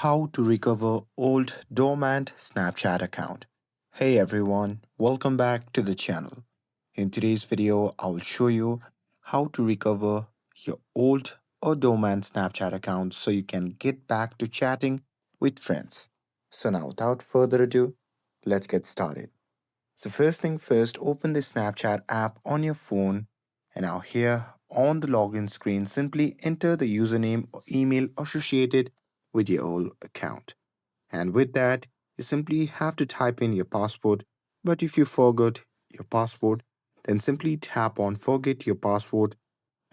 How to recover old dormant Snapchat account. Hey everyone, welcome back to the channel. In today's video, I will show you how to recover your old or dormant Snapchat account so you can get back to chatting with friends. So now without further ado, let's get started. So first thing first, open the Snapchat app on your phone and now here on the login screen, simply enter the username or email associated with your old account. And with that, you simply have to type in your password. But if you forgot your password, then simply tap on forget your password.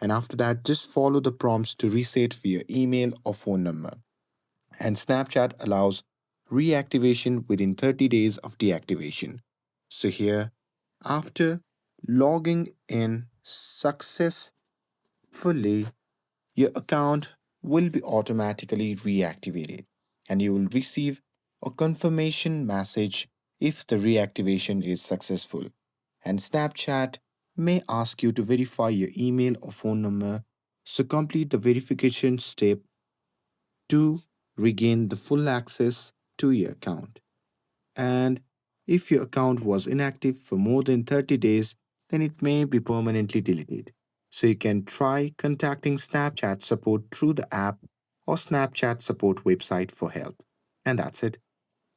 And after that, just follow the prompts to reset via email or phone number. And Snapchat allows reactivation within 30 days of deactivation. So here, after logging in successfully, your account will be automatically reactivated and you will receive a confirmation message if the reactivation is successful. And Snapchat may ask you to verify your email or phone number, so complete the verification step to regain the full access to your account. And if your account was inactive for more than 30 days, then it may be permanently deleted. So you can try contacting Snapchat support through the app or Snapchat support website for help. And that's it.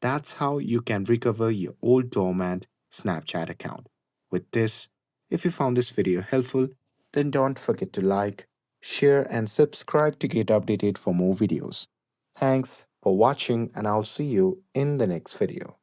That's how you can recover your old dormant Snapchat account. With this, if you found this video helpful, then don't forget to like, share, and subscribe to get updated for more videos. Thanks for watching, and I'll see you in the next video.